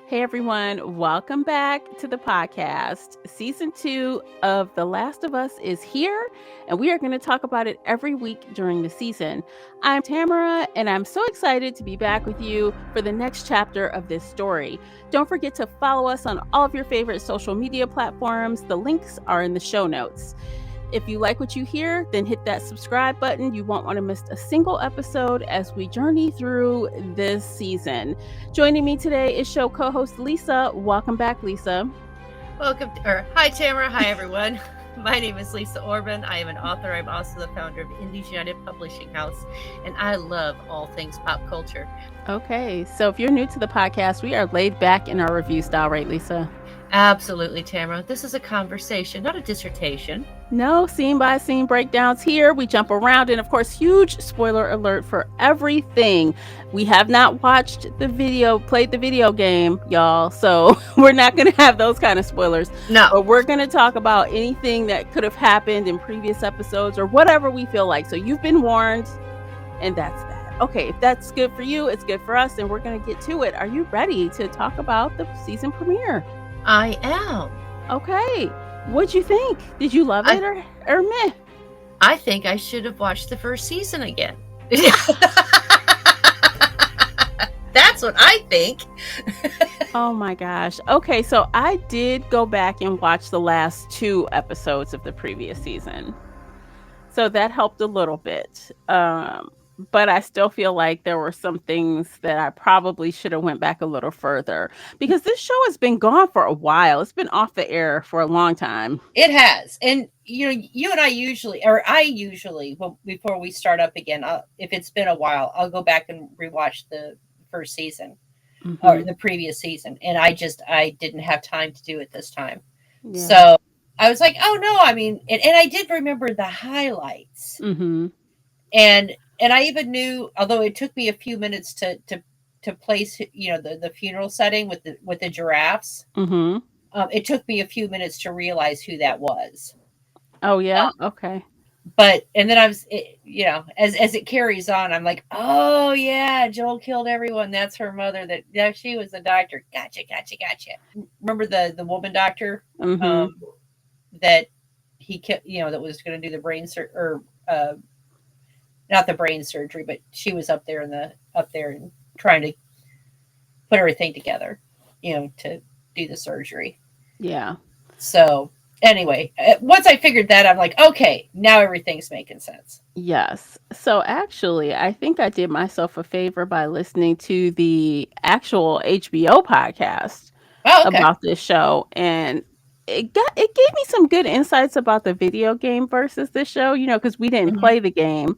Hey everyone, welcome back to the podcast. Season 2 of The Last of Us is here, and we are going to talk about it every week during the season. I'm Tamara, and I'm so excited to be back with you for the next chapter of this story. Don't forget to follow us on all of your favorite social media platforms. The links are in the show notes. If you like what you hear, then hit that subscribe button. You won't want to miss a single episode as we journey through this season. Joining me today is show co-host Lisa. Welcome back, Lisa. Hi, Tamara. Hi, everyone. My name is Lisa Orban. I am an author. I'm also the founder of Indies United Publishing House, and I love all things pop culture. Okay, so if you're new to the podcast, we are laid back in our review style, right, Lisa? Absolutely, Tamara. This is a conversation, not a dissertation. No scene by scene breakdowns here. We jump around, and of course, huge spoiler alert for everything. We have not played the video game, y'all. So we're not going to have those kind of spoilers. No. But we're going to talk about anything that could have happened in previous episodes or whatever we feel like. So you've been warned, and that's that. Okay, if that's good for you, it's good for us, and we're going to get to it. Are you ready to talk about the season premiere? I am. Okay. What'd you think? Did you love it or meh? I think I should have watched the first season again. That's what I think. Oh my gosh. Okay, so I did go back and watch the last 2 episodes of the previous season. So that helped a little bit. But I still feel like there were some things that I probably should have went back a little further because this show has been gone for a while. It's been off the air for a long time. It has. And, you and I usually, before we start up again, if it's been a while, I'll go back and rewatch the first season or the previous season. And I didn't have time to do it this time. Yeah. So I was like, oh no, I mean, and I did remember the highlights. Mm-hmm. And I even knew, although it took me a few minutes to place, the funeral setting with the giraffes. Mm-hmm. It took me a few minutes to realize who that was. Oh yeah, okay. And then I was, as it carries on, I'm like, oh yeah, Joel killed everyone. That's her mother. That she was a doctor. Gotcha. Remember the woman doctor that he that was going to do the brain not the brain surgery, but she was up there and trying to put everything together, to do the surgery. Yeah. So anyway, once I figured that, I'm like, okay, now everything's making sense. Yes. So actually, I think I did myself a favor by listening to the actual HBO podcast about this show, and it gave me some good insights about the video game versus the show, because we didn't play the game.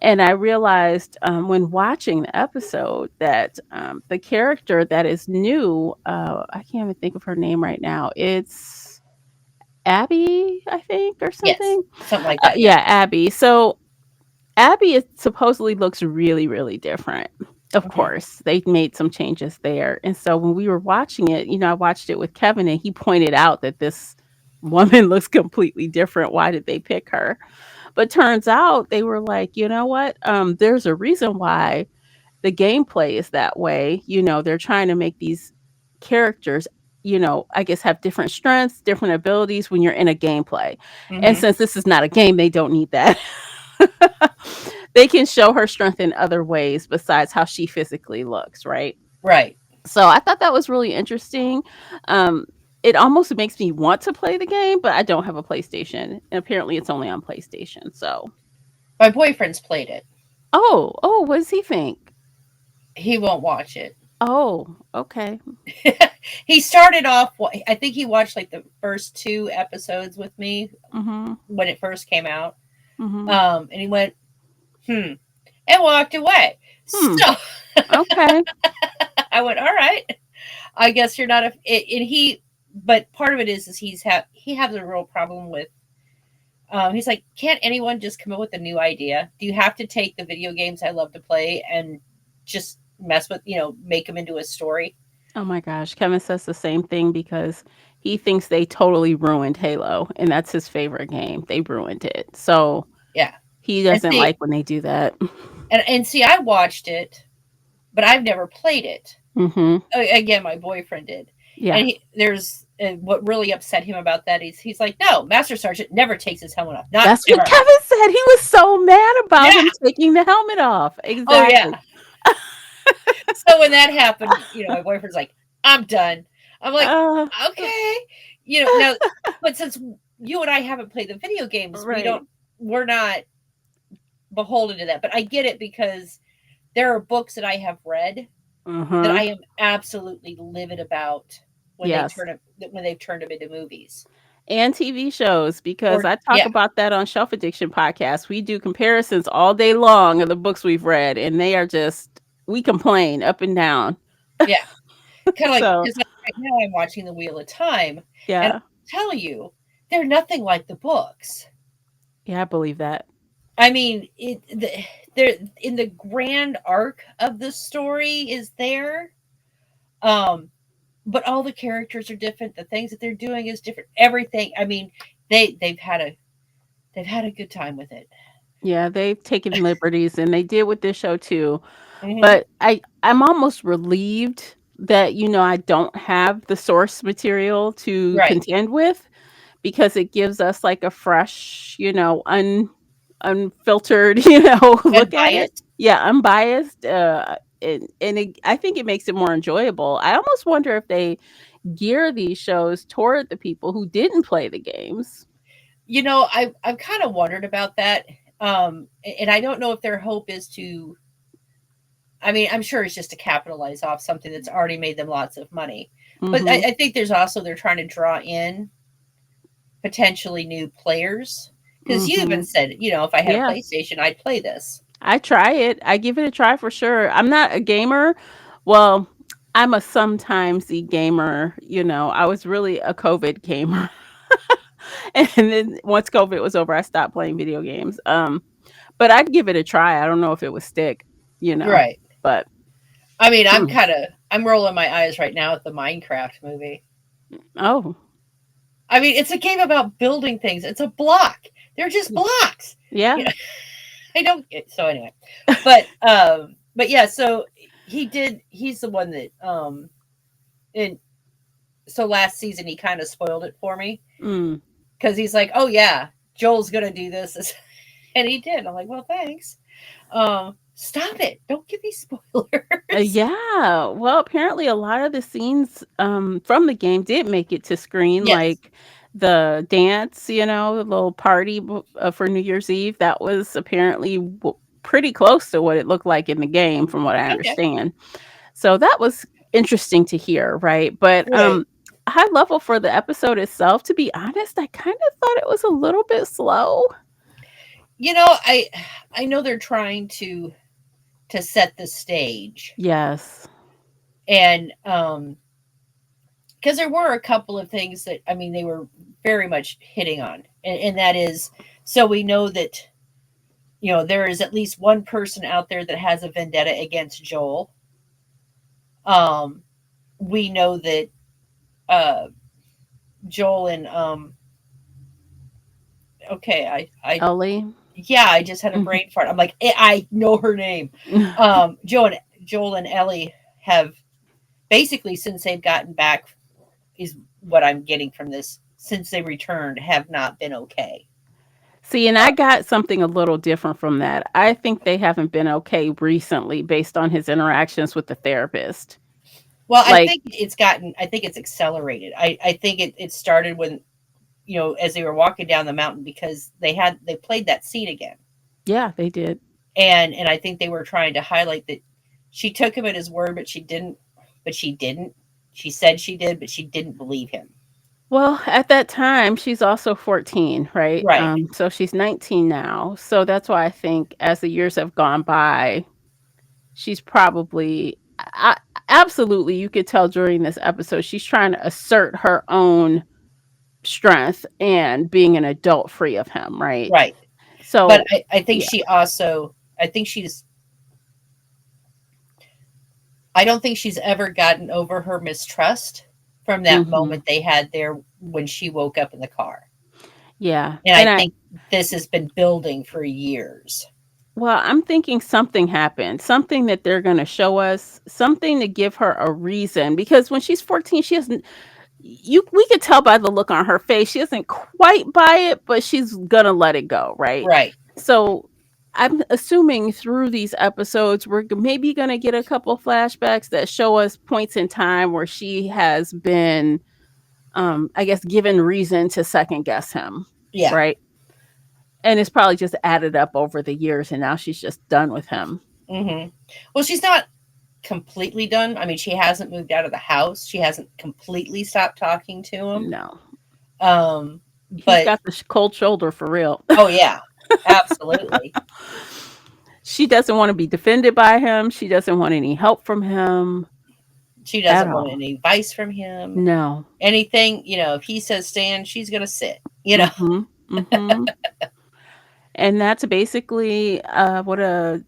And I realized when watching the episode that the character that is new, I can't even think of her name right now. It's Abby, I think, or something. Yes, something like that. Yeah, Abby. So Abby supposedly looks really, really different. Of course, they made some changes there. And so when we were watching it, I watched it with Kevin, and he pointed out that this woman looks completely different. Why did they pick her? But turns out they were like, you know what? There's a reason why the gameplay is that way. They're trying to make these characters, I guess have different strengths, different abilities when you're in a gameplay. And since this is not a game, they don't need that. They can show her strength in other ways besides how she physically looks, right? Right. So I thought that was really interesting. It almost makes me want to play the game, but I don't have a PlayStation. And apparently it's only on PlayStation. So my boyfriend's played it. Oh, what does he think? He won't watch it. Oh, okay. He started off, I think he watched like the first 2 episodes with me when it first came out. And he went, and walked away. So okay. I went, all right. I guess you're not but part of it is he has a real problem with, he's like, can't anyone just come up with a new idea? Do you have to take the video games I love to play and just mess with, make them into a story? Oh my gosh. Kevin says the same thing because he thinks they totally ruined Halo, and that's his favorite game. They ruined it. So yeah, he doesn't like when they do that. And see, I watched it, but I've never played it. Mhm. Again, my boyfriend did, Yeah. and what really upset him about that is he's like, no, Master Sergeant never takes his helmet off, not That's what ever. Kevin said. He was so mad about Yeah. him taking the helmet off. Oh yeah. Exactly. So when that happened, my boyfriend's like, I'm done. I'm like, Uh, okay, now, but since you and I haven't played the video games, right. we're not beholden to that. But I get it because there are books that I have read that I Mhm. am absolutely livid about Yes. when they've turned them into movies. And TV shows, because Or I talk yeah, about that on Shelf Addiction podcast. We do comparisons all day long of the books we've read, and they are just, we complain up and down. yeah, kind of like So, because right now I'm watching The Wheel of Time, and yeah. I'll tell you, they're nothing like the books. Yeah, I believe that. I mean, they're in the grand arc of the story is there, um, but all the characters are different. The things that they're doing is different. Everything. I mean, they've had a good time with it. Yeah, they've taken liberties, and they did with this show too. Hmm. But I'm almost relieved that, I don't have the source material to Right, contend with, because it gives us like a fresh, unfiltered, and look at it. biased. Yeah, unbiased. I think it makes it more enjoyable. I almost wonder if they gear these shows toward the people who didn't play the games. I've kind of wondered about that, and I don't know if their hope is to. I mean, I'm sure it's just to capitalize off something that's already made them lots of money. But Hmm. I think there's also they're trying to draw in potentially new players because you even Hmm. said, if I had a Yeah. PlayStation, I'd play this. I try it. I give it a try for sure. I'm not a gamer. Well, I'm a sometimesy gamer. I was really a COVID gamer. And then once COVID was over, I stopped playing video games. But I'd give it a try. I don't know if it would stick, you know. Right. But I mean, hmm. I'm rolling my eyes right now at the Minecraft movie. Oh, I mean, it's a game about building things. It's a block. They're just blocks. You yeah. know, I don't. So anyway, but yeah. So He's the one that and so last season he kind of spoiled it for me Mm. because he's like, oh yeah, Joel's gonna do this, and he did. I'm like, well, thanks. Stop it! Don't give me spoilers. Yeah. Well, apparently a lot of the scenes from the game did make it to screen, Yes. like the dance, the little party for New Year's Eve. That was apparently pretty close to what it looked like in the game, from what I Okay. understand. So that was interesting to hear, right? But Right. high level for the episode itself, to be honest, I kind of thought it was a little bit slow. I know they're trying to set the stage, Yes. and because there were a couple of things that I mean they were very much hitting on, and that is so we know that there is at least one person out there that has a vendetta against Joel. Um, we know that uh, Joel and okay, Ellie. yeah, I just had a brain fart. I'm like, I know her name. Joel and Ellie have basically since they've gotten back is what I'm getting from this. Since they returned, have not been okay. See, and Uh, I got something a little different from that. I think they haven't been okay recently based on his interactions with the therapist. well, Like, I think it's accelerated. I think it started when as they were walking down the mountain because they played that scene again, yeah, they did. and I think they were trying to highlight that she took him at his word, but she didn't. But she didn't. She said she did, but she didn't believe him. Well, at that time, she's also 14, right? Right. So she's 19 now. So that's why I think as the years have gone by, she's probably, absolutely, you could tell during this episode, she's trying to assert her own strength and being an adult free of him, right? Right. But So, I think yeah. she also. I don't think she's ever gotten over her mistrust from that Hmm. moment they had there when she woke up in the car. Yeah. And I And I, think this has been building for years. Well, I'm thinking something happened, something that they're going to show us, something to give her a reason. Because when she's 14, she doesn't. We could tell by the look on her face, she doesn't quite buy it, but she's gonna let it go, right? Right. So I'm assuming through these episodes, we're maybe gonna get a couple flashbacks that show us points in time where she has been, I guess, given reason to second guess him, Yeah. right? And it's probably just added up over the years, and now she's just done with him. Well, she's not completely done. I mean, she hasn't moved out of the house. She hasn't completely stopped talking to him. No, Um, he's but got the cold shoulder for real. oh yeah, absolutely. She doesn't want to be defended by him. She doesn't want any help from him She at doesn't want all. any advice from him. No. Anything, if he says stand, she's gonna sit. You know. Mhm. Mhm. And that's basically what a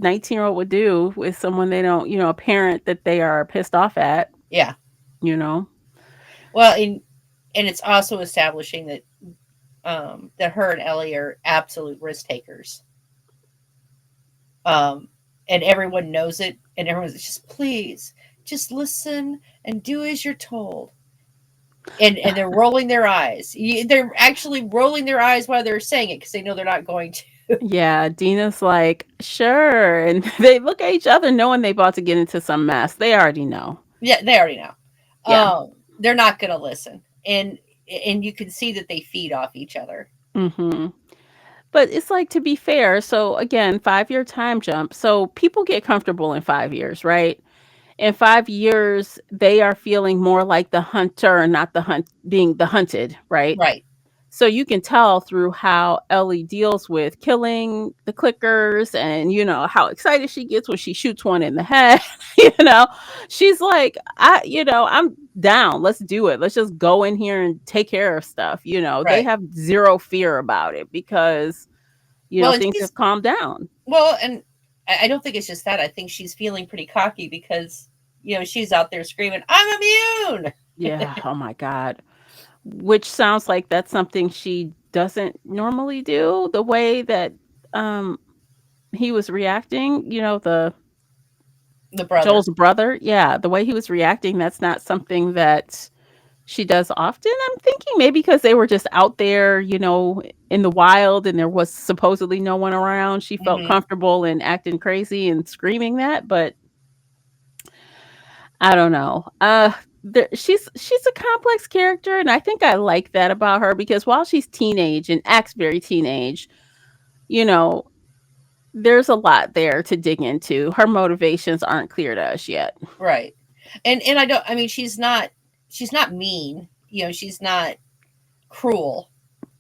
19-year-old would do with someone they don't, a parent that they are pissed off at, Yeah. you know. Well, and it's also establishing that her and Ellie are absolute risk takers. And everyone knows it, and everyone's just please just listen and do as you're told. And they're rolling their eyes. They're actually rolling their eyes while they're saying it because they know they're not going to. Yeah, Dina's like, "Sure." And they look at each other knowing they about to get into some mess. They already know. Yeah, they already know. Yeah. They're not going to listen, and you can see that they feed off each other. Mhm. But it's like, to be fair, so again, 5-year time jump. So people get comfortable in 5 years, right? In 5 years, they are feeling more like the hunter, not the being the hunted, right? Right. So you can tell through how Ellie deals with killing the clickers, and how excited she gets when she shoots one in the head. you know, she's like, I'm down. Let's do it. Let's just go in here and take care of stuff. They Right. have zero fear about it because Well, and things have calmed down. and I don't think it's just that. I think she's feeling pretty cocky because she's out there screaming, "I'm immune." Yeah. Oh my God. Which sounds like that's something she doesn't normally do. The way that um he was reacting, The brother. Joel's brother, yeah, the way he was reacting, that's not something that she does often. I'm thinking maybe because they were just out there, in the wild, and there was supposedly no one around. She felt Hmm. comfortable in acting crazy and screaming that, but I don't know. She's a complex character, and I think I like that about her because while she's teenage and acts very teenage, you know, there's a lot there to dig into. Her motivations aren't clear to us yet. Right. And I don't. I mean, she's not mean. She's not cruel.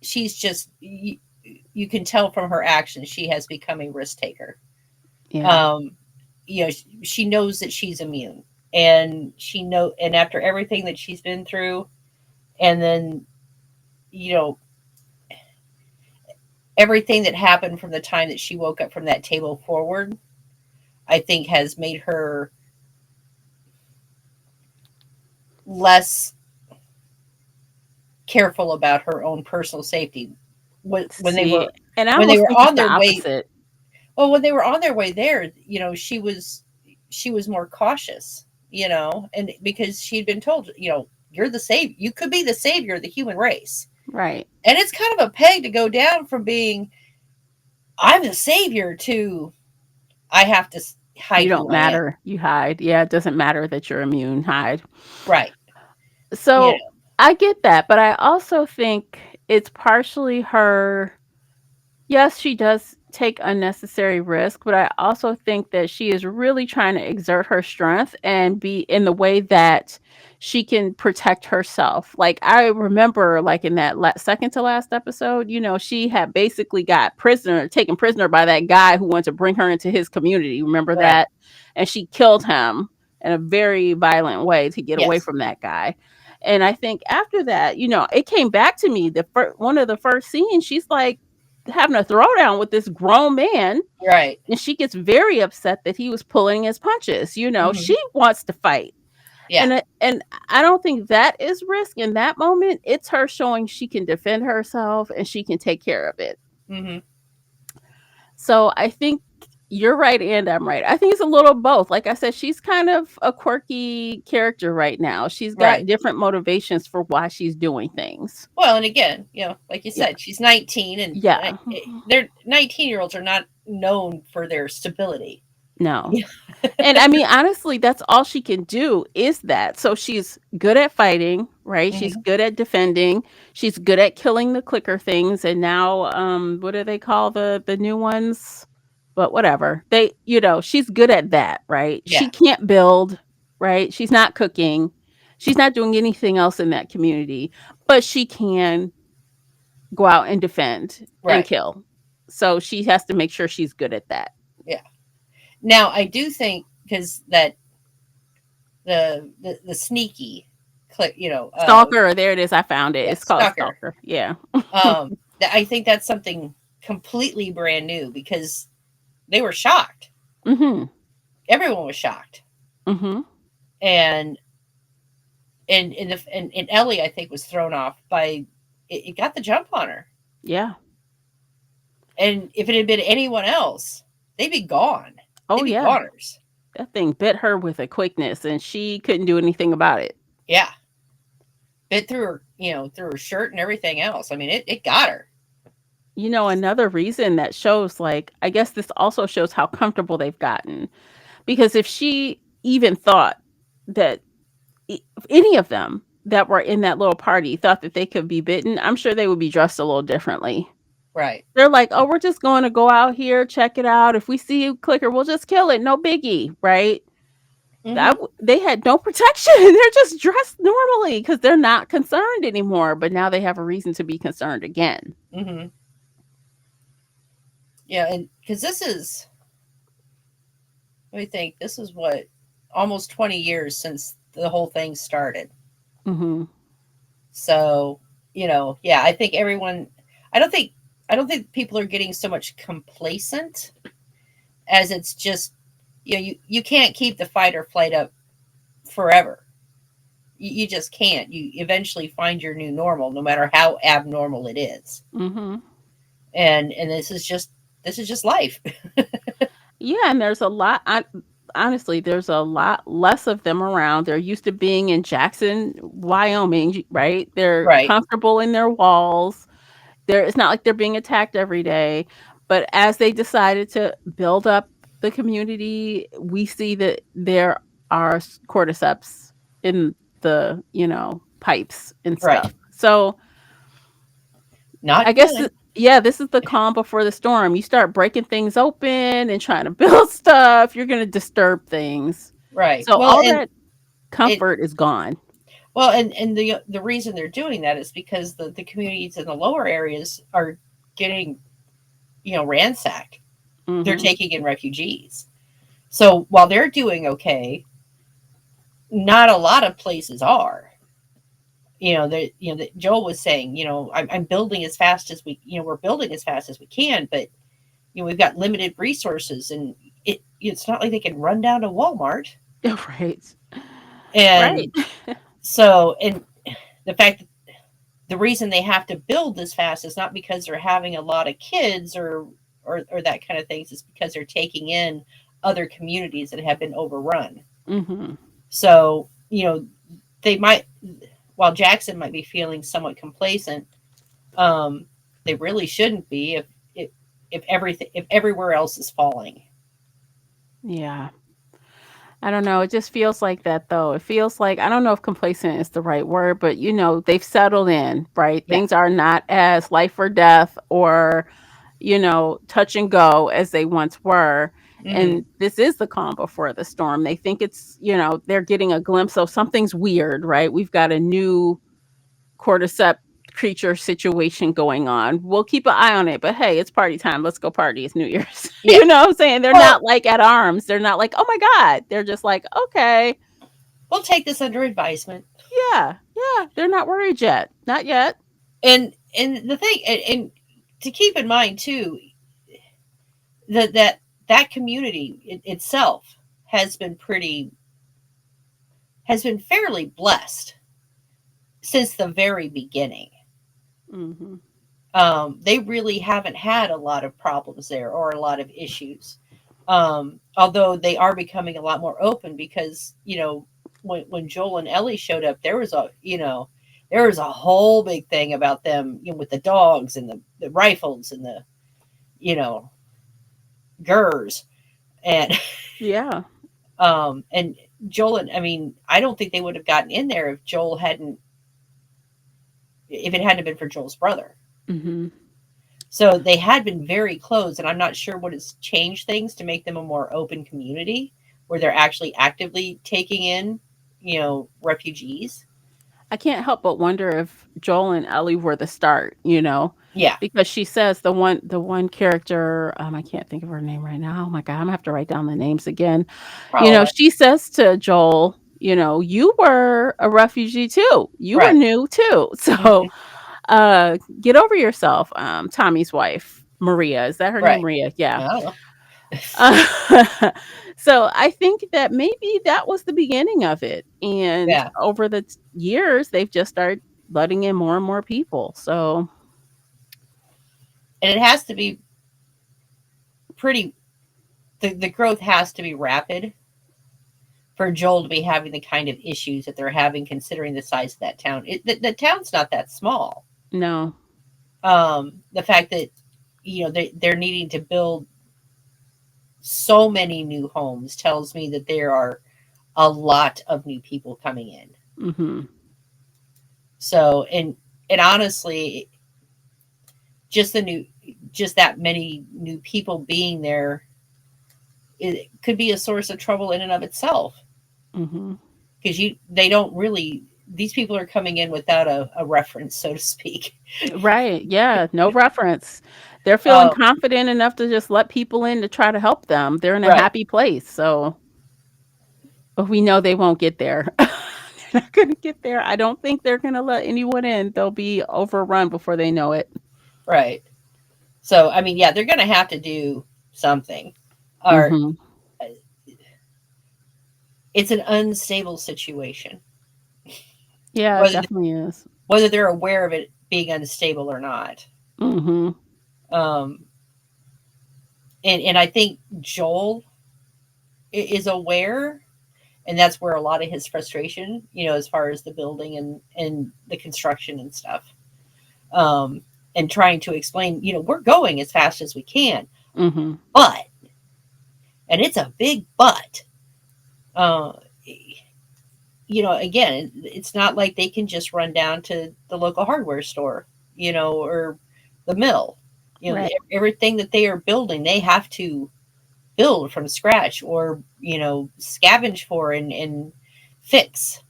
She's just you can tell from her actions she has become a risk taker. Yeah. Um, she knows that she's immune, and and after everything that she's been through, and then you know everything that happened from the time that she woke up from that table forward, I think has made her less careful about her own personal safety. When they See, were and I when they almost were think it's on the their way, opposite. well, when they were on their way there, she was more cautious, and because she'd been told, you're the savior, you could be the savior of the human race, Right. and it's kind of a peg to go down from being I'm the savior to I have to You hide don't who I am. matter. You hide. Yeah, it doesn't matter that you're immune. Hide. Right. You So I get that, but I also think it's partially her. Yes, she does take unnecessary risk, but I also think that she is really trying to exert her strength and be in the way that she can protect herself. Like I remember, like in that second to last episode, she had basically got taken prisoner by that guy who wanted to bring her into his community. Remember right. that? And she killed him in a very violent way to get away Yes. from that guy. And I think after that, it came back to me. One of the first scenes, she's like having a throwdown with this grown man, Right. and she gets very upset that he was pulling his punches. Hmm. She wants to fight. Yeah. And I don't think that is risk in that moment. It's her showing she can defend herself and she can take care of it. Hmm. So I think you're right and I'm right. I think it's a little both. Like I said, she's kind of a quirky character right now. She's got Right. different motivations for why she's doing things. Well, and again, like you Yeah. said, she's 19, and Yeah. they're 19-year-olds are not known for their stability. No. And I mean, honestly, that's all she can do is that. So she's good at fighting, right? She's Mhm. good at defending. She's good at killing the clicker things. And now, what do they call the new ones? But whatever. She's good at that, right? She Yeah. can't build, right? She's not cooking. She's not doing anything else in that community, but she can go out and defend and Right. kill. So she has to make sure she's good at that. Yeah. Now, I do think because that the sneaky click, Stalker, there it is. I found it. yeah, It's called stalker. Stalker. Yeah. I think that's something completely brand new because they were shocked. Mhm. Everyone was shocked, Mhm. and and Ellie, I think, was thrown off by it got the jump on her. Yeah. And if it had been anyone else, they'd be gone. Oh They'd be yeah. goners. That thing bit her with a quickness and she couldn't do anything about it. Yeah. Bit through her, through her shirt and everything else. I mean, it got her. Another reason that shows I guess this also shows how comfortable they've gotten. Because if she even thought that any of them that were in that little party thought that they could be bitten, I'm sure they would be dressed a little differently. Right. They're like, "Oh, we're just going to go out here, check it out. If we see a clicker, we'll just kill it. No biggie," right? Mm-hmm. They had no protection. They're just dressed normally because they're not concerned anymore. But now they have a reason to be concerned again. Mm-hmm. Yeah, and because let me think, this is what, almost 20 years since the whole thing started. Hmm. So, yeah, I think everyone, I don't think, I don't think people are getting so much complacent as it's just, you can't keep the fight or flight up forever. You just can't. You eventually find your new normal, no matter how abnormal it is. Hmm. And this is just life. Yeah, and there's a lot. Honestly, there's a lot less of them around. They're used to being in Jackson, Wyoming, right? They're Right. comfortable in their walls. It's not like they're being attacked every day. But as they decided to build up the community, we see that there are cordyceps in the pipes and Right. stuff. So I Not guess good. yeah, this is the calm before the storm. You start breaking things open and trying to build stuff, you're going to disturb things. Right. So Well, all and that it comfort is gone. and the reason they're doing that is because the communities in the lower areas are getting, ransacked. They're Mhm. taking in refugees. So while they're doing okay, not a lot of places are. That Joel was saying, I'm building as fast as we're building as fast as we can, but we've got limited resources, and it's not like they can run down to Walmart. Right. Right. And so, and the fact that the reason they have to build this fast is not because they're having a lot of kids or that kind of things. It's because they're taking in other communities that have been overrun. Mhm. So, they might, while Jackson might be feeling somewhat complacent, um, they really shouldn't be if everywhere else is falling. Yeah. I don't know. It just feels like that, though. It feels like, I don't know if complacent is the right word, but they've settled in, right? Yeah. Things are not as life or death or, touch and go as they once were. Hmm. And this is the calm before the storm. They think they're getting a glimpse of something's weird, right? We've got a new cordyceps creature situation going on. We'll keep an eye on it, but hey, it's party time. Let's go party. It's New Year's. Yeah. You know what I'm saying? They're Well, not like at arms. They're not like, oh my God. They're just like, okay, we'll take this under advisement. yeah, yeah. They're not worried yet. Not yet. And the thing, and to keep in mind too, that community itself has been fairly blessed since the very beginning. Hmm. They really haven't had a lot of problems there or a lot of issues. Although they are becoming a lot more open because, when Joel and Ellie showed up, there was a whole big thing about them, with the dogs and the rifles and the, you know, gurs. And, Yeah. and Joel, and I mean, I don't think they would have gotten in there if it hadn't been for Joel's brother. Hmm. So they had been very close, and I'm not sure what has changed things to make them a more open community where they're actually actively taking in, refugees. I can't help but wonder if Joel and Ellie were the start, Yeah, because she says the one character, I can't think of her name right now. Oh my God, I'm gonna have to write down the names again. probably. She says to Joel, you were a refugee too. You were Right. new too. So Hmm. get over yourself. Tommy's wife, Maria. Is that her name? Right. Maria. Yeah. I don't know. Uh, so I think that maybe that was the beginning of it. And Yeah. over the years, they've just started letting in more and more people. So, And it has to be pretty, the growth has to be rapid for Joel to be having the kind of issues that they're having, considering the size of that town. The town's not that small. no. The fact that, they're needing to build so many new homes tells me that there are a lot of new people coming in. Hmm. So, and honestly, just the new, just that many new people being there, it could be a source of trouble in and of itself, Hmm. because they don't really, these people are coming in without a reference, so to speak. Right. Yeah. No reference. They're feeling Uh, confident enough to just let people in to try to help them. They're in a right, happy place. So, but we know they won't get there. They're not going to get there. I don't think they're going to let anyone in. They'll be overrun before they know it. right. So, I mean, yeah, they're going to have to do something, or Hmm. it's an unstable situation, Yeah, it whether definitely is. whether they're aware of it being unstable or not. Hmm. Um, and I think Joel is aware, and that's where a lot of his frustration, as far as the building and the construction and stuff, um, and trying to explain, we're going as fast as we can, Hmm. but, and it's a big but, uh, again, it's not like they can just run down to the local hardware store, or the mill. Right. Everything that they are building, they have to build from scratch, or scavenge for and fix.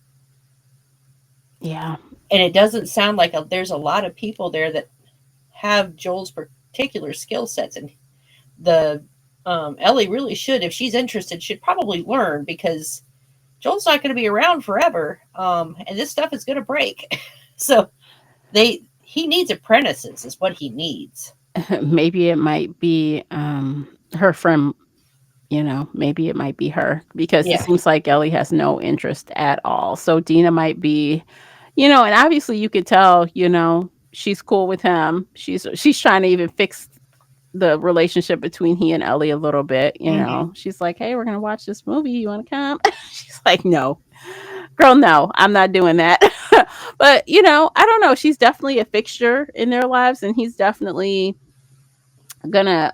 Yeah. And it doesn't sound like there's a lot of people there that have Joel's particular skill sets, and the Ellie really should, if she's interested, should probably learn, because Joel's not going to be around forever, and this stuff is going to break. So he needs apprentices, is what he needs. Maybe it might be her friend, maybe it might be her because it Yeah. seems like Ellie has no interest at all. So Dina might be, and obviously you could tell, she's cool with him. She's trying to even fix the relationship between he and Ellie a little bit. Hmm. She's like, "Hey, we're gonna watch this movie. You want to come?" She's like, "No, girl, no, I'm not doing that." But I don't know. She's definitely a fixture in their lives, and he's definitely gonna,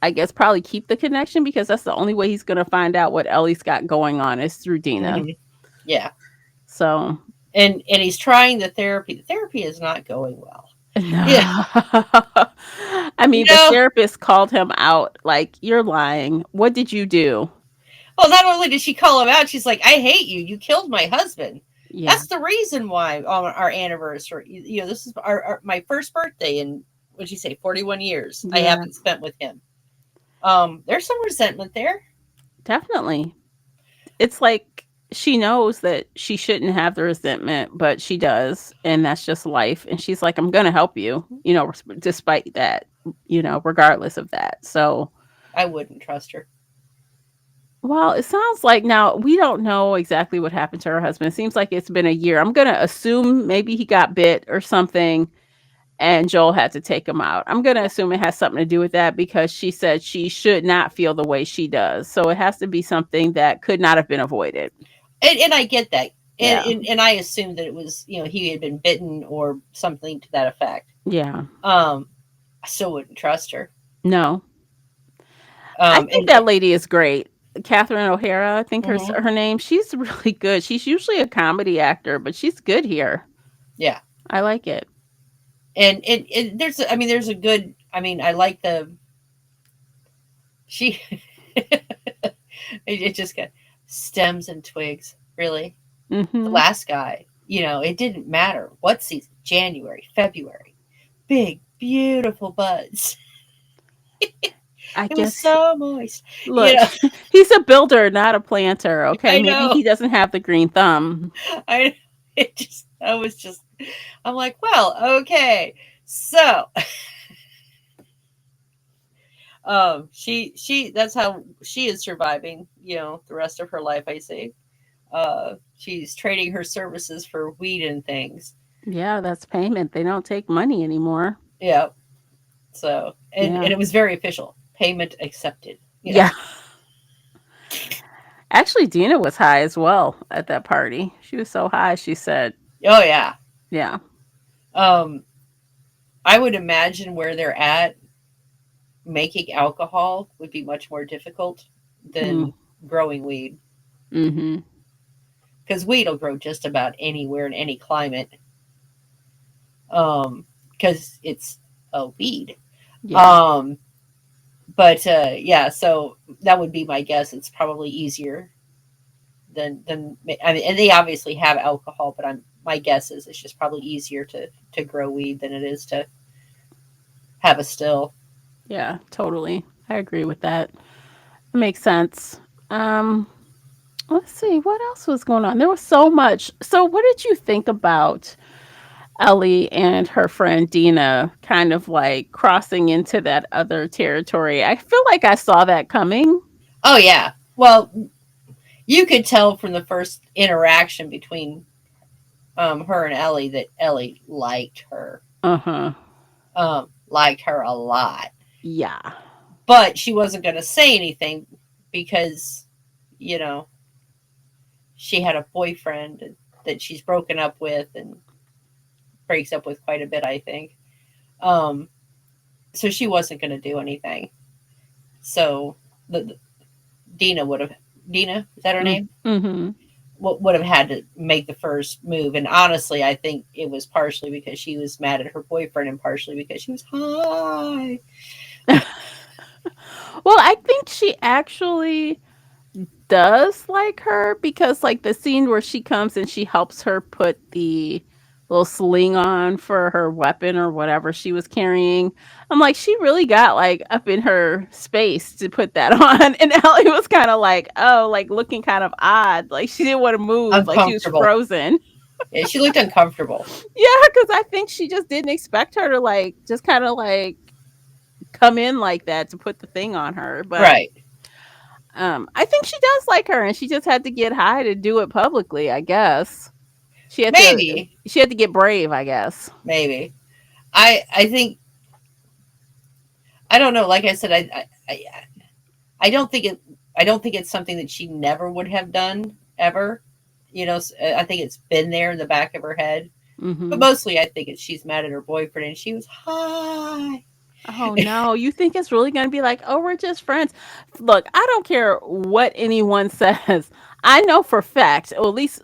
I guess, probably keep the connection because that's the only way he's gonna find out what Ellie's got going on is through Dina. Hmm. Yeah. So And he's trying the therapy. The therapy is not going well. Yeah. no. I You mean, the know, therapist called him out like, "You're lying. What did you do?" well, not only did she call him out, she's like, "I hate you. You killed my husband. Yeah. That's the reason why on our anniversary, this is my first birthday in, what'd you say, 41 years I Yeah, haven't spent with him. There's some resentment there. definitely. It's like she knows that she shouldn't have the resentment, but she does, and that's just life. And she's like, "I'm gonna help you," despite that, regardless of that. So, I wouldn't trust her. well, it sounds like now we don't know exactly what happened to her husband. It seems like it's been a year. I'm gonna assume maybe he got bit or something, and Joel had to take him out. I'm going to assume it has something to do with that because she said she should not feel the way she does. So it has to be something that could not have been avoided. And I get that. And, Yeah. and and I assumed that it was, he had been bitten or something to that effect. Yeah. I still wouldn't trust her. No. I think And that lady is great. Catherine O'Hara, I think mhm, her name. She's really good. She's usually a comedy actor, but she's good here. yeah. I like it. And there's a good. I mean, I like the she. It just got stems and twigs. Really, the Mhm. last guy. It didn't matter what season. January, February, big, beautiful buds. I It was guess so moist. You look, know, he's a builder, not a planter, okay? I Maybe know. he doesn't have the green thumb. I I was just. I'm like, well, okay. So, she that's how she is surviving. The rest of her life. I see. She's trading her services for weed and things. Yeah, that's payment. They don't take money anymore. Yeah. So, and Yeah. it was very official. Payment accepted. Yeah. Actually, Dina was high as well at that party. She was so high, she said. Oh yeah. Yeah. Um, I would imagine where they're at, making alcohol would be much more difficult Mm. than growing weed, Mhm. because weed will grow just about anywhere in any climate. Because it's a weed. Yeah. Um, but yeah, so that would be my guess. It's probably easier than I mean, and they obviously have alcohol, but my guess is it's just probably easier to grow weed than it is to have a still. Yeah, totally. I agree with that. It makes sense. Um, let's see what else was going on. There was so much. So, what did you think about Ellie and her friend Dina kind of like crossing into that other territory? I feel like I saw that coming. Oh yeah. Well, you could tell from the first interaction between her and Ellie that Ellie Uh-huh. liked her a lot, Yeah. but she wasn't going to say anything because you know she had a boyfriend that she's broken up with and breaks up with quite a bit, I think. Um, so she wasn't going to do anything. So the Dina would have Dina, is that her Mm, name? mhm. Would have had to make the first move. And honestly, I think it was partially because she was mad at her boyfriend and partially because she was high. Well, I think she actually does like her because like the scene where she comes and she helps her put the little sling on for her weapon or whatever she was carrying. I'm like, she really got like up in her space to put that on. And Ellie was kind of like, oh, like looking kind of odd. Like she didn't want to move, like she was Uncomfortable. frozen. Yeah, she looked uncomfortable. Yeah, because I think she just didn't expect her to like just kind of like come in like that to put the thing on her. But Right. I think she does like her, and she just had to get high to do it publicly, I guess. She had to Maybe. she had to get brave, I guess. Maybe. I think I don't know. Like I said, I don't think it's something that she never would have done ever. I think it's been there in the back of her head. But Mhm. mostly, I think she's mad at her boyfriend, and she was high. Oh, no, you think it's really gonna be like, "Oh, we're just friends." Look, I don't care what anyone says. I know for fact, or at least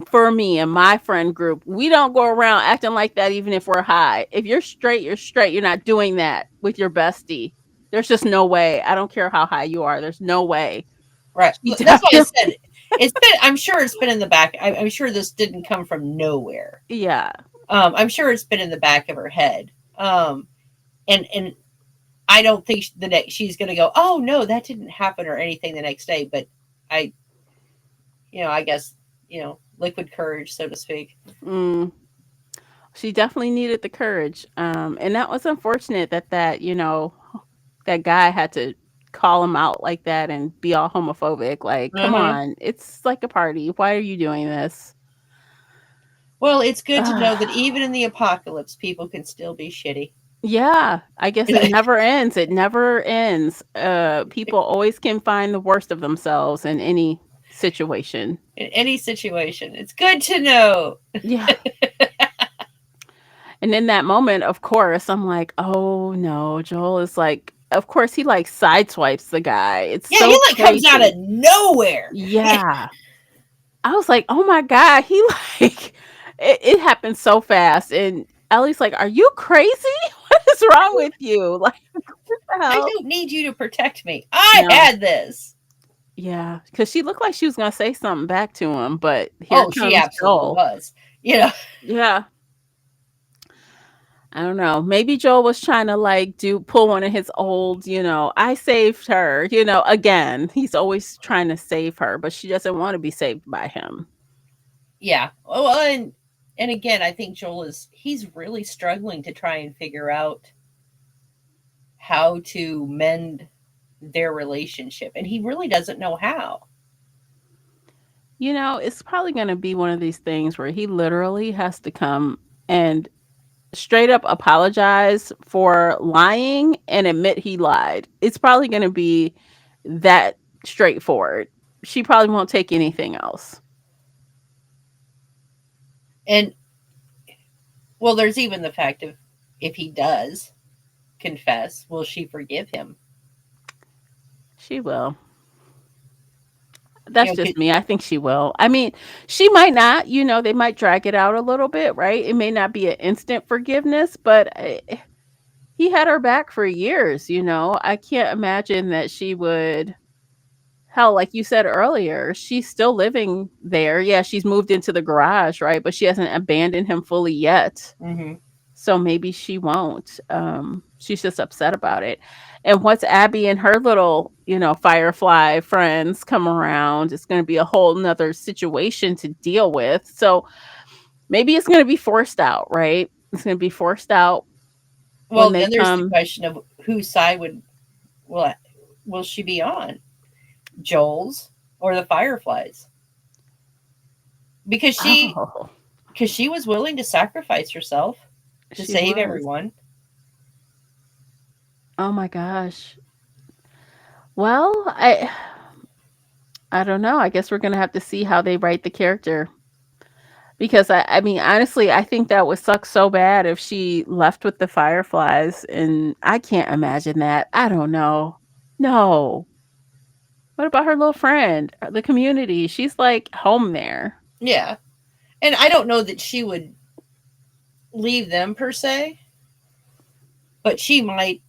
for me and my friend group, we don't go around acting like that even if we're high. If you're straight, you're straight. You're not doing that with your bestie. There's just no way. I don't care how high you are. There's no way. Right. She That's why I definitely said it's been. I'm sure it's been in the back. I'm sure this didn't come from nowhere. yeah. I'm sure it's been in the back of her head. And I don't think the next she's going to go, oh no, that didn't happen or anything the next day. But I, I guess liquid courage, so to speak. Mm, she definitely needed the courage. And that was unfortunate that guy had to call him out like that and be all homophobic. Like, come Mm-hmm. on, it's like a party. Why are you doing this? Well, it's good to know that Ah, even in the apocalypse, people can still be shitty. yeah, I guess it never ends. It never ends. People always can find the worst of themselves in any situation. In any situation. It's good to know. Yeah. And in that moment, of course, I'm like, oh no, Joel is like, of course, he like sideswipes the guy. It's Yeah, he so like comes out crazy. of nowhere. Yeah. I was like, oh my God, he like, it happened so fast. And Ellie's like, are you crazy? What is wrong with you? Like, what the I hell? don't need you to protect me. I No. had this. Yeah. Cause she looked like she was going to say something back to him, but here Oh, she comes absolutely Joel. was. You know, Yeah. I don't know. Maybe Joel was trying to like pull one of his old, I saved her, again. He's always trying to save her, but she doesn't want to be saved by him. yeah. Oh, well, and again, I think Joel he's really struggling to try and figure out how to mend their relationship, and he really doesn't know how. It's probably going to be one of these things where he literally has to come and straight up apologize for lying and admit he lied. It's probably going to be that straightforward. She probably won't take anything else. And well, there's even the fact of if he does confess, will she forgive him? She will. You That's know, just me. I think she will. I mean, she might not, they might drag it out a little bit, right? It may not be an instant forgiveness, but he had her back for years, I can't imagine that she would. Hell, like you said earlier, she's still living there. Yeah, she's moved into the garage, right? But she hasn't abandoned him fully yet. hmm So maybe she won't. She's just upset about it. And once Abby and her little, Firefly friends come around, it's going to be a whole nother situation to deal with. So maybe it's going to be forced out, right? It's going to be forced out when well, they then there's the come. question of whose side will will she be on, Joel's or the Fireflies? Because Oh, she was willing to sacrifice herself to she save was. everyone. Oh my gosh. Well, I don't know. I guess we're gonna have to see how they write the character. Because I mean, honestly, I think that would suck so bad if she left with the Fireflies, and I can't imagine that. I don't know. No. What about her little friend, the community? She's like home there. Yeah, and I don't know that she would leave them per se, but she might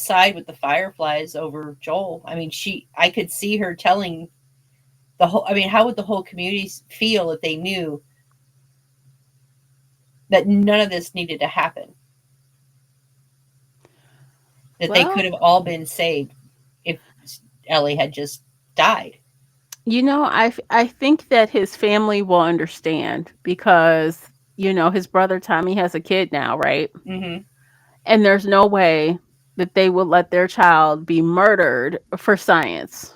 side with the Fireflies over Joel. I mean, I could see her telling the whole. I mean, how would the whole community feel if they knew that none of this needed to happen? That they could Well, have all been saved if Ellie had just died. I think that his family will understand because his brother Tommy has a kid now, right? hmm And there's no way that they would let their child be murdered for science.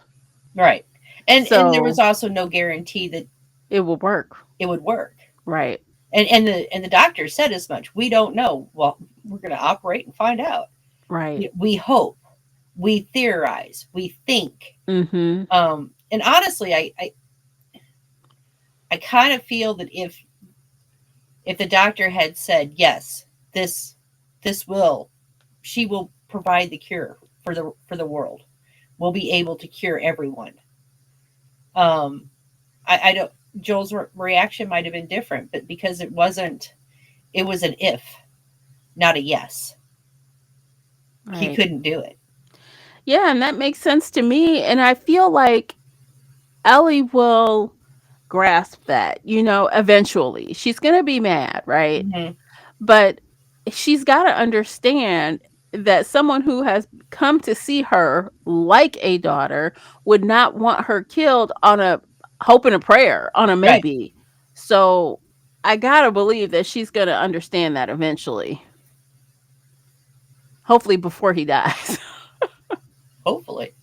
Right. And there was So also no guarantee that it will work. it would work. Right. And the doctor said as much. We don't know. Well, we're going to operate and find out. Right. We hope, we theorize, we think. Mhm. And honestly, I kind of feel that if the doctor had said yes, this this will she will provide the cure for the world. We'll be able to cure everyone. Um, I don't. Joel's reaction might have been different, but because it wasn't, it was an if, not a yes. He Right. couldn't do it. Yeah, and that makes sense to me, and I feel like Ellie will grasp that, eventually. She's going to be mad, right? hmm But she's got to understand that someone who has come to see her like a daughter would not want her killed on a hope and a prayer, on a Right. maybe. So I got to believe that she's going to understand that eventually. Hopefully before he dies. Hopefully.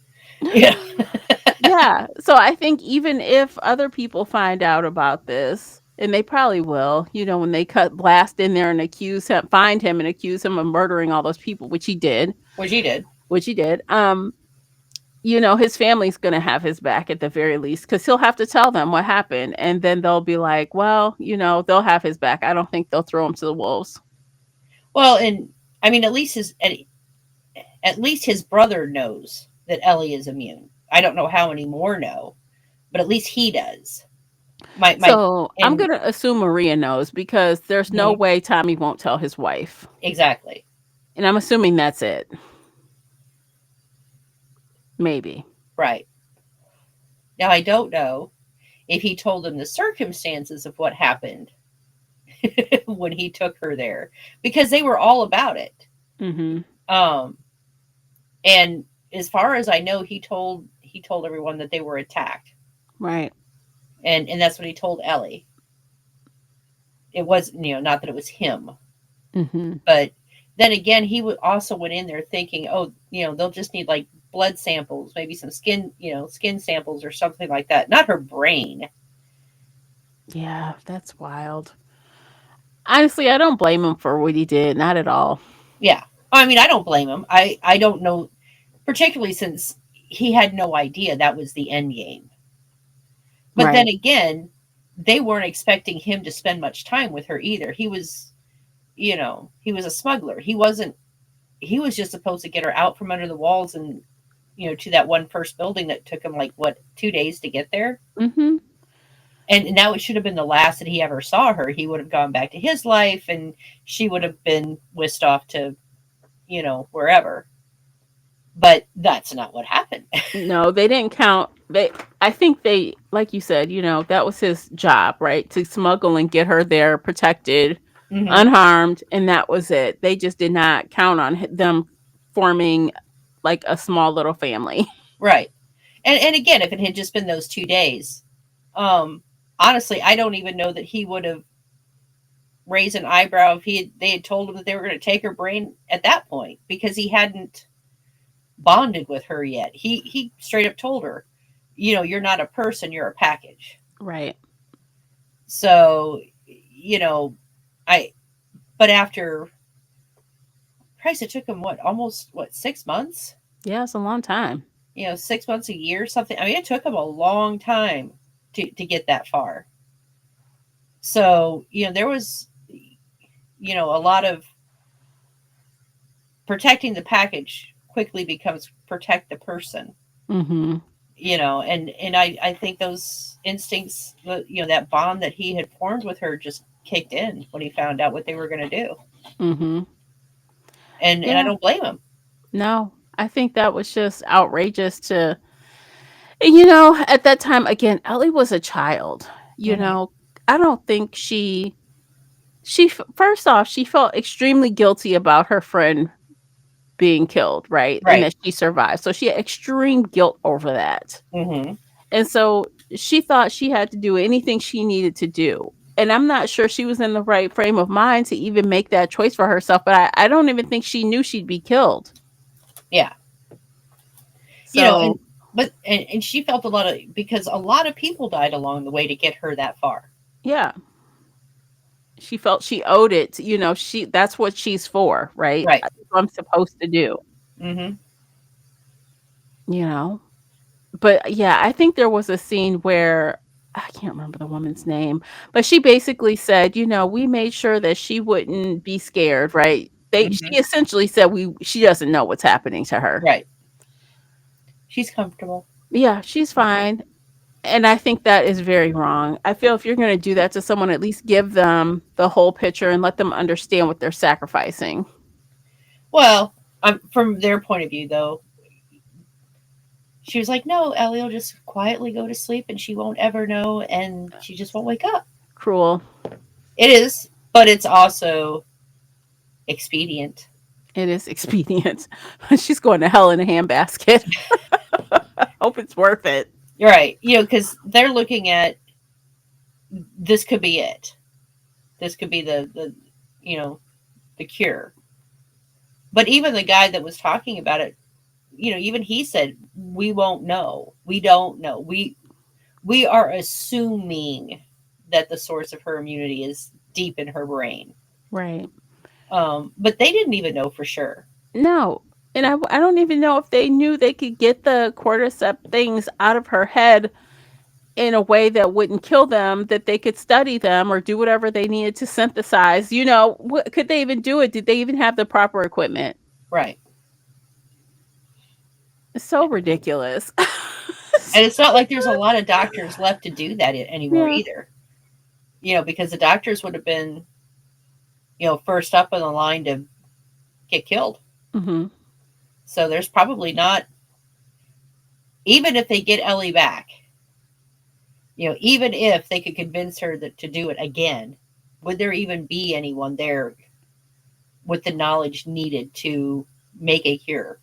Yeah. Yeah, Yeah. So I think even if other people find out about this, and they probably will, when they cut Blast in there and accuse him, find him and accuse him of murdering all those people, Which he did. which he did. His family's going to have his back at the very least because he'll have to tell them what happened. And then they'll be like, well, they'll have his back. I don't think they'll throw him to the wolves. Well, and I mean, at least his brother knows that Ellie is immune. I don't know how many more know, but at least he does. My So I'm and going to assume Maria knows because there's no Mhm. way Tommy won't tell his wife. Exactly. And I'm assuming that's it. Maybe. Right. Now I don't know if he told them the circumstances of what happened when he took her there because they were all about it. Mm-hmm. Um and as far as I know he told everyone that they were attacked. Right. And that's what he told Ellie. It was, not that it was him, Mm-hmm. but then again also went in there thinking, oh, they'll just need like blood samples, maybe some skin samples or something like that, not her brain. Yeah, that's wild. Honestly, I don't blame him for what he did. Not at all. Yeah, I mean, I don't blame him. I don't know, particularly since he had no idea that was the end game. But then Right. again, they weren't expecting him to spend much time with her either. He was a smuggler. He was just supposed to get her out from under the walls and to that one first building that took him like what 2 days to get there. Mm-hmm. And now it should have been the last that he ever saw her. He would have gone back to his life, and she would have been whisked off to wherever. But that's not what happened. No, they didn't count. I think like you said, that was his job, right? To smuggle and get her there protected, Hmm. unharmed, and that was it. They just did not count on them forming like a small little family. Right. And again, if it had just been those 2 days, um, honestly, I don't even know that he would have raised an eyebrow if they had told him that they were going to take her brain at that point because he hadn't bonded with her yet. He straight up told her, you're not a person, you're a package. Right. So, I but after Christ, it took him almost 6 months? Yeah, it's a long time. 6 months, a year, something. I mean, it took him a long time to get that far. So, there was, a lot of protecting the package quickly becomes protect the person. Mm-hmm. And I think those instincts, that bond that he had formed with her just kicked in when he found out what they were going to do. Mm-hmm. And I Yeah. don't blame him. No, I think that was just outrageous to, at that time, again, Ellie was a child. You Hmm. know, I don't think first off, she felt extremely guilty about her friend being killed, right? And Right. that she survived. So she had extreme guilt over that. Hmm. And so she thought she had to do anything she needed to do. And I'm not sure she was in the right frame of mind to even make that choice for herself, but I don't even think she knew she'd be killed. Yeah. So, And she felt a lot of, because a lot of people died along the way to get her that far. yeah, she felt she owed it. That's what she's for, right? Right. That's what I'm supposed to do, Hmm. you know? But yeah, I think there was a scene where I can't remember the woman's name, but she basically said, we made sure that she wouldn't be scared, right? She Hmm. essentially said she doesn't know what's happening to her. Right. She's comfortable. Yeah, she's fine. And I think that is very wrong. I feel if you're going to do that to someone, at least give them the whole picture and let them understand what they're sacrificing. Well, from their point of view, though, she was like, "No, Ellie will just quietly go to sleep, and she won't ever know, and she just won't wake up." Cruel. It is, but it's also expedient. It is expedient. She's going to hell in a handbasket. Hope it's worth it. You're right. Because they're looking at this could be it. This could be the you know the cure. But even the guy that was talking about it, even he said, we won't know. We don't know. We are assuming that the source of her immunity is deep in her brain. Right. But they didn't even know for sure. No. And I don't even know if they knew they could get the cordyceps things out of her head in a way that wouldn't kill them, that they could study them or do whatever they needed to synthesize. Could they even do it? Did they even have the proper equipment? Right. It's so ridiculous. And it's not like there's a lot of doctors left to do that anymore Yeah. either. Because the doctors would have been, first up on the line to get killed. Hmm. So there's probably not, even if they get Ellie back, even if they could convince her to do it again, would there even be anyone there with the knowledge needed to make a cure?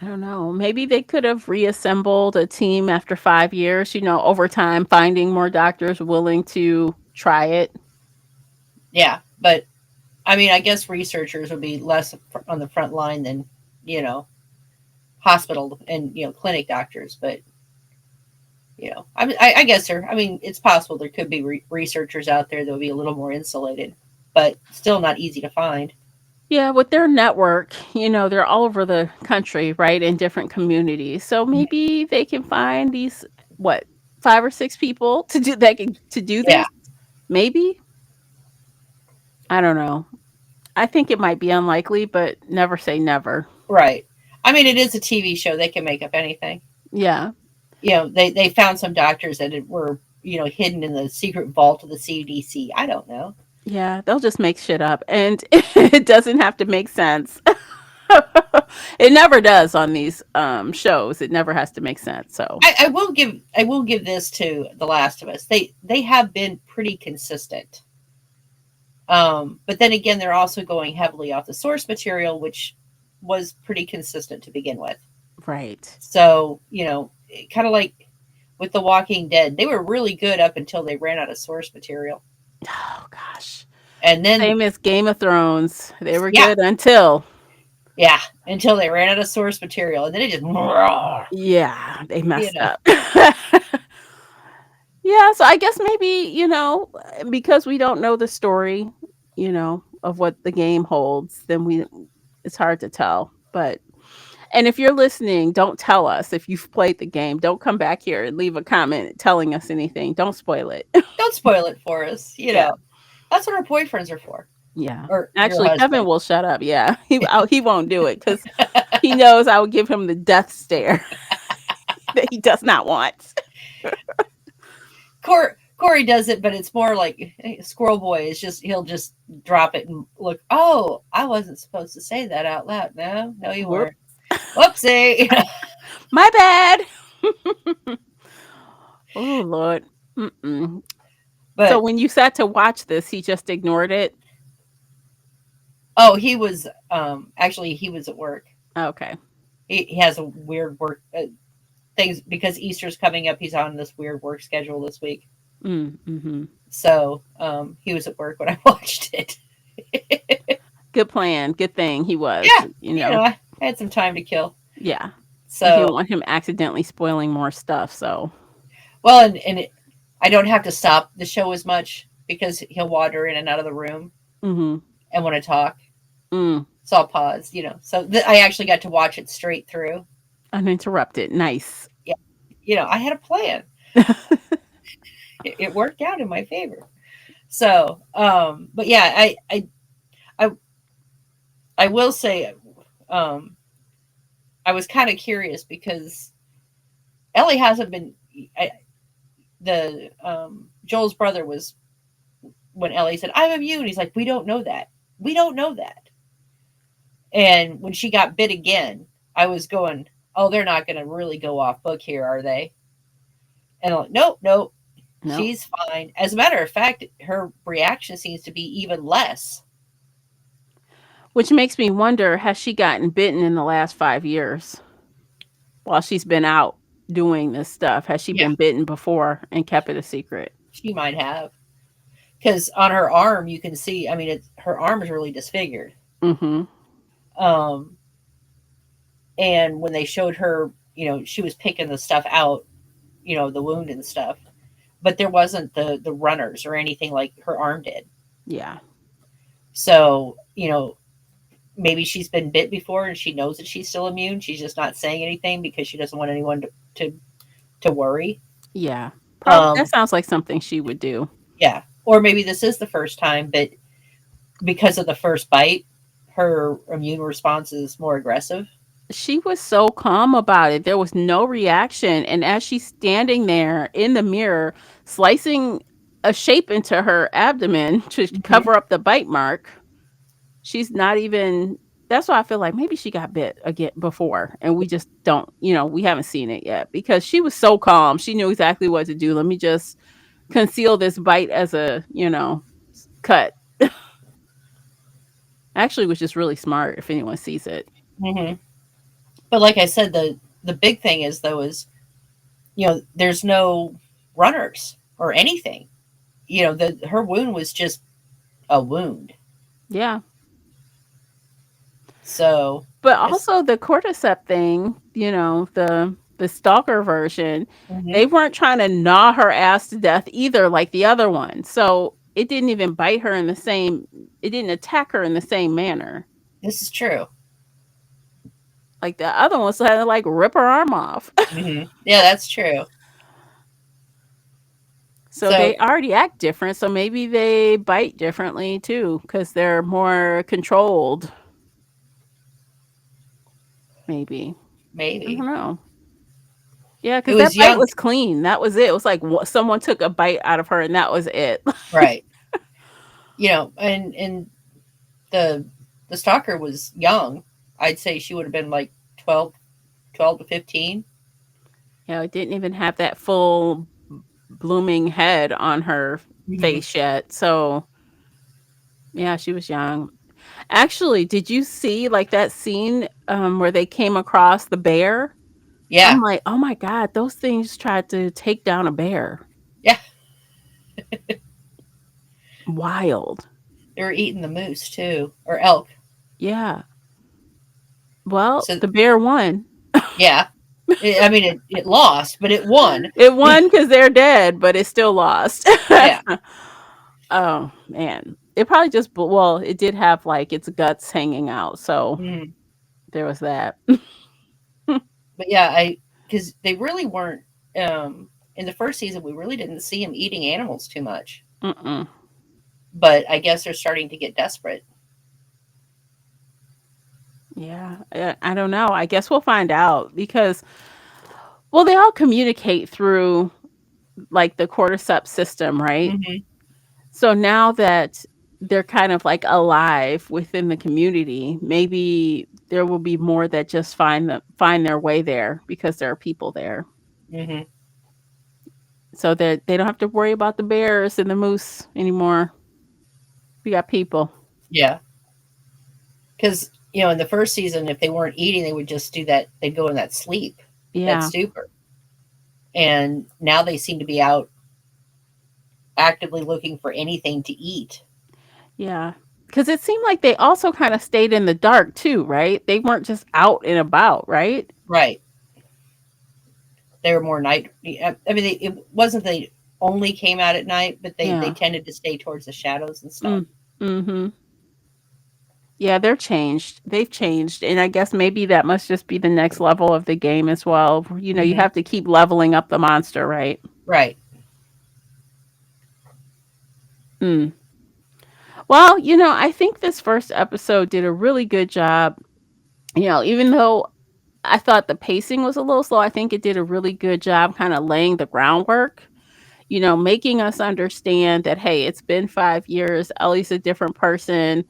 I don't know. Maybe they could have reassembled a team after 5 years, over time, finding more doctors willing to try it. Yeah, but I mean, I guess researchers would be less on the front line than, you know, hospital and, clinic doctors. But, I guess I mean, it's possible there could be researchers out there that would be a little more insulated, but still not easy to find. Yeah, with their network, they're all over the country, right, in different communities. So maybe they can find these, what, 5 or 6 people to do Yeah, this. Maybe. I don't know. I think it might be unlikely, but never say never. right. I mean, it is a TV show. They can make up anything. Yeah. They found some doctors that were, hidden in the secret vault of the CDC. I don't know. Yeah, they'll just make shit up, and it doesn't have to make sense. It never does on these shows. It never has to make sense. So, I will give this to The Last of Us. They have been pretty consistent. But then again, they're also going heavily off the source material, which was pretty consistent to begin with. right. So, kind of like with The Walking Dead, they were really good up until they ran out of source material. Oh gosh. And then, Same as Game of Thrones. They were yeah, good until, yeah, until they ran out of source material. And then it just, yeah, they you messed know, up. Yeah, so I guess maybe, because we don't know the story, of what the game holds, then it's hard to tell. But and if you're listening, don't tell us if you've played the game. Don't come back here and leave a comment telling us anything. Don't spoil it. don't spoil it for us. Yeah. That's what our boyfriends are for, Yeah. or your Actually, Kevin husband. will shut up. Yeah. He won't do it cuz he knows I would give him the death stare that he does not want. Corey does it, but it's more like Squirrel Boy is just he'll just drop it and look. Oh, I wasn't supposed to say that out loud. No, you Whoop. weren't. Whoopsie. My bad. Oh Lord. Mm-mm. So But when you sat to watch this, he just ignored it. oh, he was actually he was at work. Okay. He has a weird work things because Easter's coming up. He's on this weird work schedule this week. Mm-hmm. So he was at work when I watched it. Good plan. Good thing he was. Yeah, I had some time to kill. Yeah. You So don't want him accidentally spoiling more stuff. So, well, I don't have to stop the show as much because he'll wander in and out of the room mm-hmm. and want to talk. Mm. So I'll pause, So I actually got to watch it straight through. Uninterrupted. Nice. Yeah, I had a plan. It worked out in my favor. So, but yeah, I, I will say, I was kind of curious because Ellie hasn't been. Joel's brother was when Ellie said, "I'm immune." He's like, "We don't know that. We don't know that." And when she got bit again, I was going, "Oh, they're not going to really go off book here, are they?" And I'm like, "Nope, nope. No. She's fine." As a matter of fact, her reaction seems to be even less. Which makes me wonder, has she gotten bitten in the last 5 years while she's been out doing this stuff? Has she Yeah, been bitten before and kept it a secret? she might have. Because on her arm, you can see, I mean, her arm is really disfigured. Mm-hmm. Um, And when they showed her, she was picking the stuff out, the wound and stuff, but there wasn't the runners or anything like her arm did. Yeah. So, maybe she's been bit before and she knows that she's still immune. She's just not saying anything because she doesn't want anyone to worry. Yeah. Probably that Um, sounds like something she would do. yeah. Or maybe this is the first time, but because of the first bite, her immune response is more aggressive. She was so calm about it. There was no reaction. And as she's standing there in the mirror, slicing a shape into her abdomen to Hmm. cover up the bite mark, she's not even. That's why I feel like maybe she got bit again before, and we just don't, we haven't seen it yet because she was so calm. She knew exactly what to do. Let me just conceal this bite as a, cut. Actually, was just really smart if anyone sees it. Hmm. But like I said, the big thing is though is there's no runners or anything. Her wound was just a wound. Yeah. So But it's also the cordyceps thing, the stalker version, hmm they weren't trying to gnaw her ass to death either, like the other one. So it didn't even bite her in the same. It didn't attack her in the same manner. this is true. Like the other one, so had to like rip her arm off. Yeah, that's true. So So they already act different. So maybe they bite differently too, because they're more controlled. Maybe I don't maybe know. Yeah, it because that was bite young, was clean. That was it. It was like someone took a bite out of her, and that was it. right? And the the stalker was young. I'd say she would have been like 12 to 15. It didn't even have that full blooming head on her Hmm. face yet. So, yeah, she was young. Actually, did you see like that scene where they came across the bear? I'm Yeah, like, oh my God, those things tried to take down a bear. yeah, Wild. they were eating the moose too, or elk. Yeah. Well, So the bear won. yeah, I mean it lost, but it won. It won because they're dead, but it still lost. Yeah. Oh, man. It probably just, well, it did have like its guts hanging out. So Mhm. there was that. But yeah, I because they really weren't in the first season. We really didn't see them eating animals too much, Mm-mm. but I guess they're starting to get desperate. Yeah, I don't know. I guess we'll find out because, well, they all communicate through like the cordyceps system, right? Hmm. So now that they're kind of like alive within the community, maybe there will be more that just find their way there because there are people there, Hmm. so that they don't have to worry about the bears and the moose anymore. We got people. Yeah, because in the first season, if they weren't eating, they would just do that. They'd go in that sleep, that Yeah, stupor, and now they seem to be out actively looking for anything to eat. yeah. Because it seemed like they also kind of stayed in the dark too, right? They weren't just out and about, right? Right. They were more night. I mean, it wasn't they only came out at night, but they Yeah. tended to stay towards the shadows and stuff. Mm. Mm-hmm. Yeah, they're changed. They've changed. And I guess maybe that must just be the next level of the game as well. You Hmm. have to keep leveling up the monster, right? Right. Mm. Well, I think this first episode did a really good job. Even though I thought the pacing was a little slow, I think it did a really good job kind of laying the groundwork, making us understand that, hey, it's been 5 years. Ellie's a different person.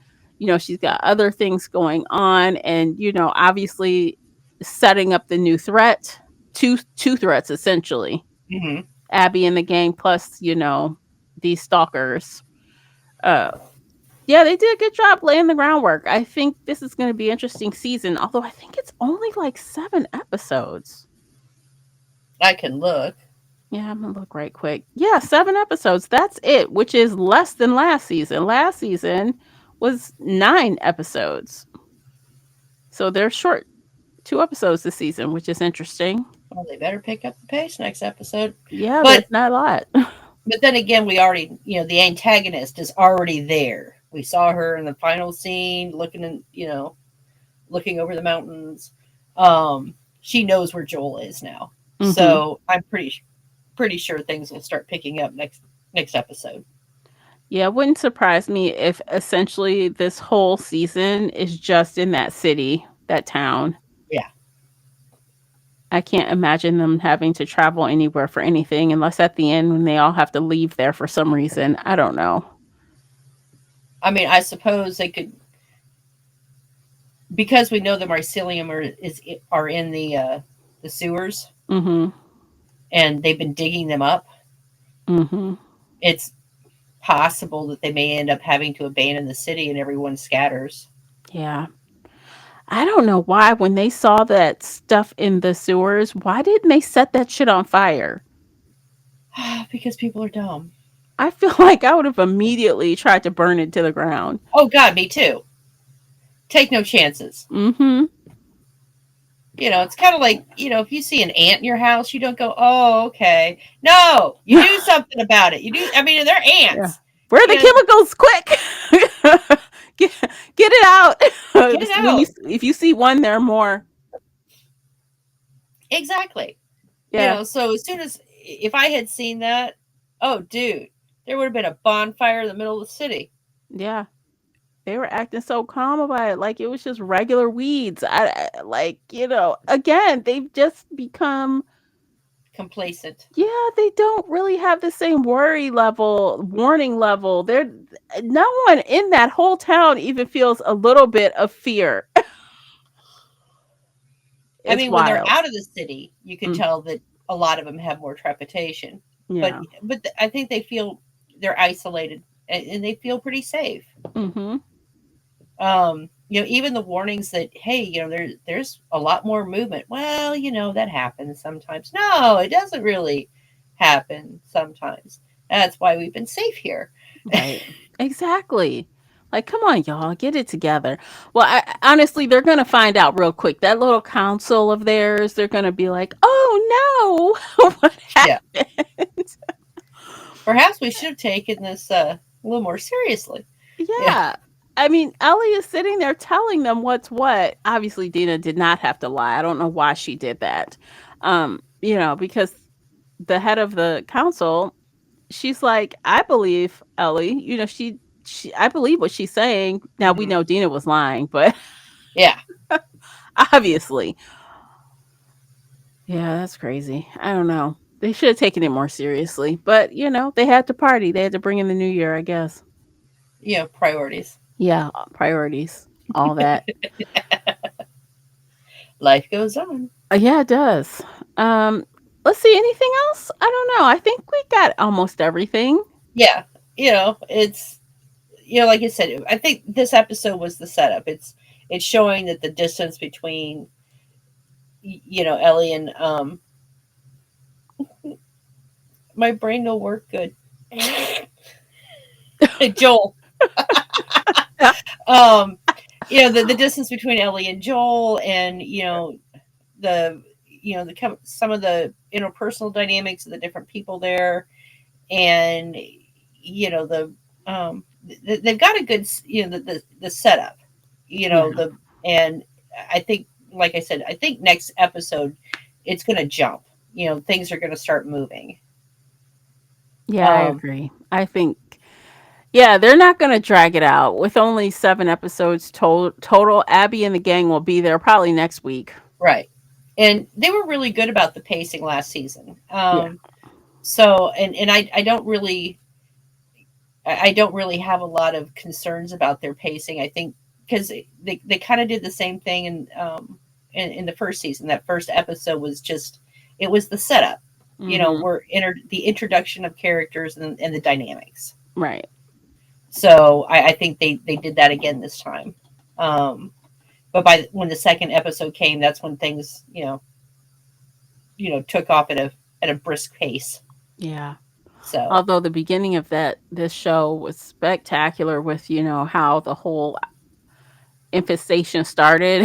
She's got other things going on. And, obviously setting up the new threat, two threats essentially. Hmm. Abby in the gang plus, these stalkers. Uh, yeah, they did a good job laying the groundwork. I think this is going to be an interesting season, although I think it's only like 7 episodes. I can look. Yeah, I'm gonna look right quick. Yeah, 7 episodes. That's it, which is less than last season. Last season was 9 episodes. So they're short 2 episodes this season, which is interesting. Well, they better pick up the pace next episode. Yeah, But there's not a lot. then again, we already, the antagonist is already there. We saw her in the final scene, looking over the mountains. She knows where Joel is now, Mhm. so I'm pretty sure things will start picking up next episode. Yeah, it wouldn't surprise me if essentially this whole season is just in that city, that town. Yeah, I can't imagine them having to travel anywhere for anything unless at the end when they all have to leave there for some reason. I don't know. I mean, I suppose they could, because we know the mycelium are in the sewers, Mhm. and they've been digging them up. Mhm. It's possible that they may end up having to abandon the city and everyone scatters. Yeah. I don't know why when they saw that stuff in the sewers, why didn't they set that shit on fire? Because people are dumb. I feel like I would have immediately tried to burn it to the ground. Oh God, me too. Take no chances. Mhm. It's kind of like, if you see an ant in your house, you don't go, oh, okay. No, you do something about it. You do. I mean, they're Yeah. ants. Where are the You know, chemicals? Quick. get, get it out. get it When you out. if you see one, there are more. Exactly. Yeah. So as soon as, if I had seen that, oh, dude, there would have been a bonfire in the middle of the city. Yeah. They were acting so calm about it, like it was just regular weeds. Again, they've just become, Complacent. yeah, they don't really have the same warning level. No one in that whole town even feels a little bit of fear. I It's mean, when they're wild. out of the city, you could Mm, tell that a lot of them have more trepidation. But yeah. I think they're isolated, and they feel pretty safe. Mhm. Even the warnings that, hey, there's a lot more movement. Well, that happens sometimes. No, it doesn't really happen sometimes. That's why we've been safe here. Right. Exactly. Like, come on, y'all, get it together. Well, honestly, they're gonna find out real quick. That little council of theirs, they're gonna be like, "Oh no, what Yeah. happened?" Perhaps we should have taken this a little more seriously. Yeah. Yeah. I mean, Ellie is sitting there telling them what's what. Obviously, Dina did not have to lie. I don't know why she did that. Because the head of the council, she's like, I believe Ellie. I believe what she's saying. Now we Hmm. know Dina was lying, but Yeah. obviously, yeah, that's crazy. I don't know. They should have taken it more seriously, but they had to party. They had to bring in the new year, I guess. Priorities. Yeah, priorities, all that. Life goes on. Yeah, it does. Um, let's see. Anything else? I don't know. I think we got almost everything. Yeah. It's, like I said, I think this episode was the setup. It's showing that the distance between, Ellie and, my brain will work good. Joel. um, the distance between Ellie and Joel, and the some of the interpersonal dynamics of the different people there, and they've got a good the setup, Yeah, the and I think, like I said, I think next episode it's going to jump. Things are going to start moving. yeah, I Um, agree. I think, yeah, they're not going to drag it out with only 7 episodes total. Abby and the gang will be there probably next week. right, and they were really good about the pacing last season. Yeah. So and I don't really I don't really have a lot of concerns about their pacing. I think because they kind of did the same thing in the first season. That first episode was just, it was the setup. Hmm. The introduction of characters and the dynamics. Right. So I think they did that again this time. But when the second episode came, that's when things took off at a brisk pace. Yeah. So Although the beginning of this show was spectacular with how the whole infestation started.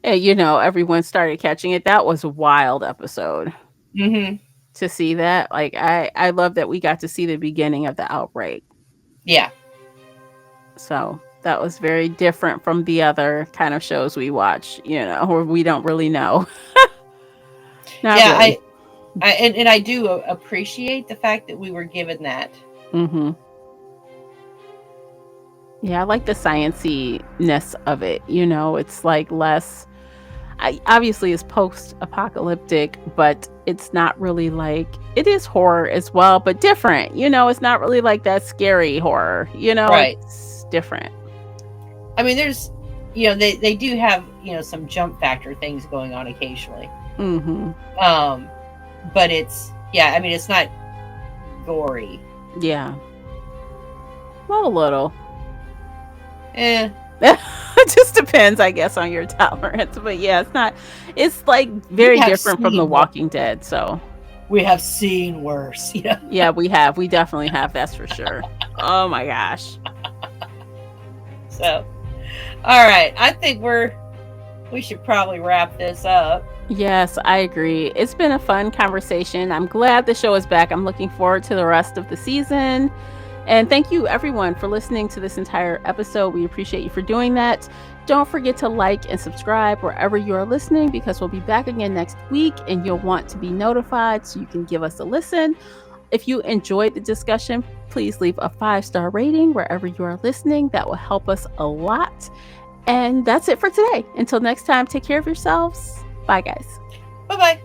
And, everyone started catching it. That was a wild episode Mm-hmm. to see that. Like, I love that we got to see the beginning of the outbreak. Yeah. So that was very different from the other kind of shows we watch, where we don't really know. Not Yeah. really. And I do appreciate the fact that we were given that. Mm-hmm. Yeah, I like the sciency-ness of it. It's like less. Obviously, it's post-apocalyptic, but it's not really like it is horror as well, but different. It's not really like that scary horror. Right. It's different. I mean, there's, they do have, some jump factor things going on occasionally. Mm-hmm. But it's, yeah, I mean, it's not gory. Yeah. Well, a little. Eh. It just depends, I guess, on your tolerance. But yeah, it's like very different from The Walking Dead. So we have seen worse. Yeah, we definitely have. That's for sure. Oh my gosh. So, all right. I think we should probably wrap this up. Yes, I agree. It's been a fun conversation. I'm glad the show is back. I'm looking forward to the rest of the season. And thank you, everyone, for listening to this entire episode. We appreciate you for doing that. Don't forget to like and subscribe wherever you are listening, because we'll be back again next week and you'll want to be notified so you can give us a listen. If you enjoyed the discussion, please leave a 5-star rating wherever you are listening. That will help us a lot. And that's it for today. Until next time, take care of yourselves. Bye, guys. Bye-bye.